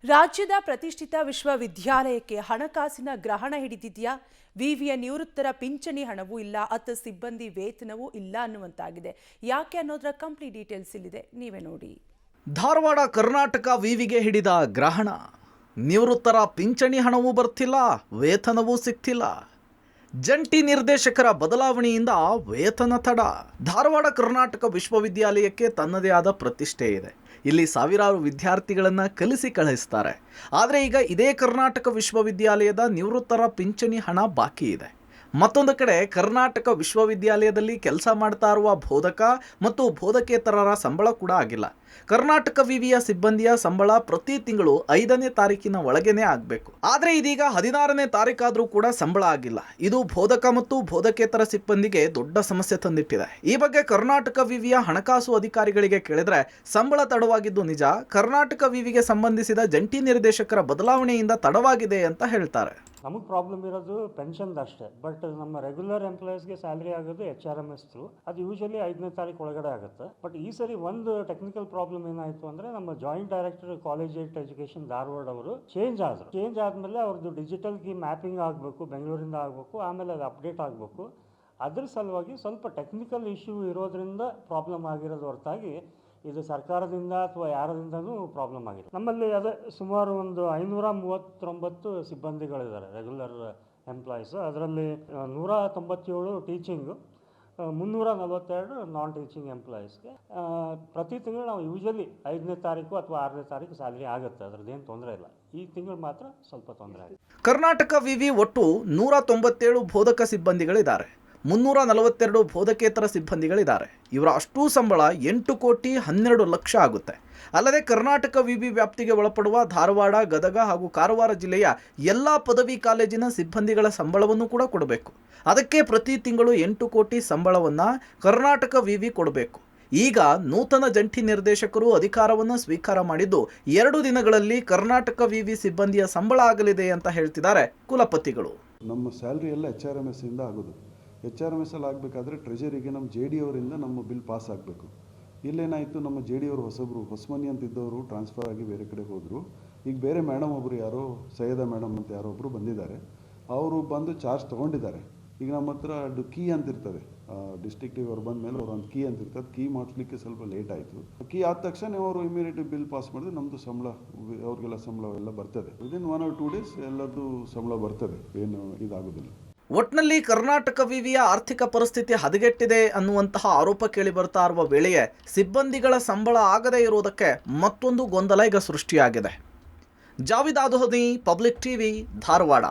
ರಾಜ್ಯದ ಪ್ರತಿಷ್ಠಿತ ವಿಶ್ವವಿದ್ಯಾಲಯಕ್ಕೆ ಹಣಕಾಸಿನ ಗ್ರಹಣ ಹಿಡಿದಿದೆಯಾ? ವಿವಿಯ ನಿವೃತ್ತರ ಪಿಂಚಣಿ ಹಣವೂ ಇಲ್ಲ, ಅತ್ತ ಸಿಬ್ಬಂದಿ ವೇತನವೂ ಇಲ್ಲ ಅನ್ನುವಂತಾಗಿದೆ. ಯಾಕೆ ಅನ್ನೋದರ ಕಂಪ್ಲೀಟ್ ಡೀಟೇಲ್ಸ್ ಇಲ್ಲಿದೆ, ನೀವೇ ನೋಡಿ. ಧಾರವಾಡ ಕರ್ನಾಟಕ ವಿವಿಗೆ ಹಿಡಿದ ಗ್ರಹಣ. ನಿವೃತ್ತರ ಪಿಂಚಣಿ ಹಣವೂ ಬರ್ತಿಲ್ಲ, ವೇತನವೂ ಸಿಗ್ತಿಲ್ಲ. ಜಂಟಿ ನಿರ್ದೇಶಕರ ಬದಲಾವಣೆಯಿಂದ ವೇತನ ತಡ. ಧಾರವಾಡ ಕರ್ನಾಟಕ ವಿಶ್ವವಿದ್ಯಾಲಯಕ್ಕೆ ತನ್ನದೇ ಆದ ಪ್ರತಿಷ್ಠೆ ಇದೆ. ಇಲ್ಲಿ ಸಾವಿರಾರು ವಿದ್ಯಾರ್ಥಿಗಳನ್ನು ಕಲಿಸಿ ಕಳಿಸ್ತಾರೆ. ಆದರೆ ಈಗ ಇದೇ ಕರ್ನಾಟಕ ವಿಶ್ವವಿದ್ಯಾಲಯದ ನಿವೃತ್ತರ ಪಿಂಚಣಿ ಹಣ ಬಾಕಿ ಇದೆ. ಮತ್ತೊಂದು ಕಡೆ ಕರ್ನಾಟಕ ವಿಶ್ವವಿದ್ಯಾಲಯದಲ್ಲಿ ಕೆಲಸ ಮಾಡ್ತಾ ಇರುವ ಬೋಧಕ ಮತ್ತು ಬೋಧಕೇತರರ ಸಂಬಳ ಕೂಡ ಆಗಿಲ್ಲ. ಕರ್ನಾಟಕ ವಿವಿಯ ಸಿಬ್ಬಂದಿಯ ಸಂಬಳ ಪ್ರತಿ ತಿಂಗಳು 5ನೇ ತಾರೀಕಿನ ಒಳಗೇನೆ ಆಗಬೇಕು. ಆದರೆ ಇದೀಗ 16ನೇ ತಾರೀಕಾದರೂ ಕೂಡ ಸಂಬಳ ಆಗಿಲ್ಲ. ಇದು ಬೋಧಕ ಮತ್ತು ಬೋಧಕೇತರ ಸಿಬ್ಬಂದಿಗೆ ದೊಡ್ಡ ಸಮಸ್ಯೆ ತಂದಿಟ್ಟಿದೆ. ಈ ಬಗ್ಗೆ ಕರ್ನಾಟಕ ವಿವಿಯ ಹಣಕಾಸು ಅಧಿಕಾರಿಗಳಿಗೆ ಕೇಳಿದ್ರೆ ಸಂಬಳ ತಡವಾಗಿದ್ದು ನಿಜ, ಕರ್ನಾಟಕ ವಿವಿಗೆ ಸಂಬಂಧಿಸಿದ ಜಂಟಿ ನಿರ್ದೇಶಕರ ಬದಲಾವಣೆಯಿಂದ ತಡವಾಗಿದೆ ಅಂತ ಹೇಳ್ತಾರೆ. ನಮಗೆ ಪ್ರಾಬ್ಲಮ್ ಇರೋದು ಪೆನ್ಷನ್ ಅಷ್ಟೇ. ಬಟ್ ನಮ್ಮ ರೆಗ್ಯುಲರ್ ಎಂಪ್ಲಾಯೀಸ್ಗೆ ಸ್ಯಾಲ್ರಿ ಆಗೋದು HRMS ಥ್ರೂ. ಅದು ಯೂಶಲಿ 5ನೇ ತಾರೀಕು ಒಳಗಡೆ ಆಗುತ್ತೆ. ಬಟ್ ಈ ಸರಿ ಒಂದು ಟೆಕ್ನಿಕಲ್ ಪ್ರಾಬ್ಲಮ್ ಏನಾಯಿತು ಅಂದರೆ, ನಮ್ಮ joint director college education Dharwad ಅವರು ಚೇಂಜ್ ಆದರು. ಚೇಂಜ್ ಆದಮೇಲೆ ಅವ್ರದ್ದು ಡಿಜಿಟಲ್ ಕೀ ಮ್ಯಾಪಿಂಗ್ ಆಗಬೇಕು, ಬೆಂಗಳೂರಿಂದ ಆಗಬೇಕು, ಆಮೇಲೆ ಅದು ಅಪ್ಡೇಟ್ ಆಗಬೇಕು. ಅದ್ರ ಸಲುವಾಗಿ ಸ್ವಲ್ಪ ಟೆಕ್ನಿಕಲ್ ಇಶ್ಯೂ ಇರೋದ್ರಿಂದ ಪ್ರಾಬ್ಲಮ್ ಆಗಿರೋದು ಹೊರತಾಗಿ ಇದು ಸರ್ಕಾರದಿಂದ ಅಥವಾ ಯಾರದಿಂದನೂ ಪ್ರಾಬ್ಲಮ್ ಆಗಿದೆ. ನಮ್ಮಲ್ಲಿ ಅದೇ ಸುಮಾರು ಒಂದು 539 ಸಿಬ್ಬಂದಿಗಳಿದ್ದಾರೆ ರೆಗ್ಯುಲರ್ ಎಂಪ್ಲಾಯೀಸ್. ಅದರಲ್ಲಿ 197 ಟೀಚಿಂಗು, 342 ನಾನ್ ಟೀಚಿಂಗ್ ಎಂಪ್ಲಾಯೀಸ್ಗೆ ಪ್ರತಿ ತಿಂಗಳು ನಾವು ಯೂಶಲಿ 5ನೇ ತಾರೀಕು ಅಥವಾ 6ನೇ ತಾರೀಕು ಸ್ಯಾಲ್ರಿ ಆಗುತ್ತೆ. ಅದರದ್ದೇನು ತೊಂದರೆ ಇಲ್ಲ. ಈ ತಿಂಗಳು ಮಾತ್ರ ಸ್ವಲ್ಪ ತೊಂದರೆ ಆಗಿದೆ. ಕರ್ನಾಟಕ ವಿವಿ ಒಟ್ಟು 197 ಬೋಧಕ ಸಿಬ್ಬಂದಿಗಳಿದ್ದಾರೆ, 342 ಬೋಧಕೇತರ ಸಿಬ್ಬಂದಿಗಳಿದ್ದಾರೆ. ಇವರ ಅಷ್ಟೂ ಸಂಬಳ 8 ಕೋಟಿ 12 ಲಕ್ಷ ಆಗುತ್ತೆ. ಅಲ್ಲದೆ ಕರ್ನಾಟಕ ವಿವಿ ವ್ಯಾಪ್ತಿಗೆ ಒಳಪಡುವ ಧಾರವಾಡ, ಗದಗ ಹಾಗೂ ಕಾರವಾರ ಜಿಲ್ಲೆಯ ಎಲ್ಲ ಪದವಿ ಕಾಲೇಜಿನ ಸಿಬ್ಬಂದಿಗಳ ಸಂಬಳವನ್ನು ಕೂಡ ಕೊಡಬೇಕು. ಅದಕ್ಕೆ ಪ್ರತಿ ತಿಂಗಳು 8 ಕೋಟಿ ಸಂಬಳವನ್ನು ಕರ್ನಾಟಕ ವಿವಿ ಕೊಡಬೇಕು. ಈಗ ನೂತನ ಜಂಟಿ ನಿರ್ದೇಶಕರು ಅಧಿಕಾರವನ್ನು ಸ್ವೀಕಾರ ಮಾಡಿದ್ದು 2 ದಿನಗಳಲ್ಲಿ ಕರ್ನಾಟಕ ವಿವಿ ಸಿಬ್ಬಂದಿಯ ಸಂಬಳ ಆಗಲಿದೆ ಅಂತ ಹೇಳ್ತಿದ್ದಾರೆ ಕುಲಪತಿಗಳು. ನಮ್ಮ ಸ್ಯಾಲ್ರಿ ಎಲ್ಲ HRMS ಇಂದ ಆಗೋದು. HRMS ಅಲ್ಲಿ ಆಗಬೇಕಾದ್ರೆ ಟ್ರೆಜರಿಗೆ ನಮ್ಮ JD ಅವರಿಂದ ನಮ್ಮ ಬಿಲ್ ಪಾಸ್ ಆಗಬೇಕು. ಇಲ್ಲೇನಾಯಿತು, ನಮ್ಮ JD ಅವರು ಹೊಸಮನಿ ಅಂತಿದ್ದವರು ಟ್ರಾನ್ಸ್ಫರ್ ಆಗಿ ಬೇರೆ ಕಡೆ ಹೋದರು. ಈಗ ಬೇರೆ ಮೇಡಮ್ ಒಬ್ಬರು ಯಾರೋ ಸೈಯದ ಮೇಡಮ್ ಅಂತ ಯಾರೋ ಒಬ್ಬರು ಬಂದಿದ್ದಾರೆ. ಅವರು ಬಂದು ಚಾರ್ಜ್ ತೊಗೊಂಡಿದ್ದಾರೆ. ಈಗ ನಮ್ಮ ಹತ್ರ ಅದು ಕೀ ಅಂತಿರ್ತದೆ, ಡಿಸ್ಟ್ರಿಕ್ಟಿಗೆ ಅವ್ರು ಬಂದ ಮೇಲೆ ಅವ್ರು ಒಂದು ಕೀ ಅಂತಿರ್ತದೆ. ಕೀ ಮಾಡಿಸ್ಲಿಕ್ಕೆ ಸ್ವಲ್ಪ ಲೇಟ್ ಆಯಿತು. ಕೀ ಆದ ತಕ್ಷಣ ಅವರು ಇಮಿಡಿಯೇಟ್ ಬಿಲ್ ಪಾಸ್ ಮಾಡಿದ್ರೆ ನಮ್ಮದು ಸಂಬಳ, ಅವ್ರಿಗೆಲ್ಲ ಸಂಬಳ ಎಲ್ಲ ಬರ್ತದೆ. ವಿದಿನ್ 1 or 2 days ಎಲ್ಲದೂ ಸಂಬಳ ಬರ್ತದೆ, ಏನು ಇದಾಗೋದಿಲ್ಲ. ಒಟ್ನಲ್ಲಿ ಕರ್ನಾಟಕ ವಿವಿಯ ಆರ್ಥಿಕ ಪರಿಸ್ಥಿತಿ ಹದಗೆಟ್ಟಿದೆ ಅನ್ನುವಂತಹ ಆರೋಪ ಕೇಳಿ ಬರ್ತಾ ಇರುವ ವೇಳೆಯೇ ಸಿಬ್ಬಂದಿಗಳ ಸಂಬಳ ಆಗದೇ ಇರುವುದಕ್ಕೆ ಮತ್ತೊಂದು ಗೊಂದಲ ಈಗ ಸೃಷ್ಟಿಯಾಗಿದೆ. Javed Adhoni, public TV, Dharwad.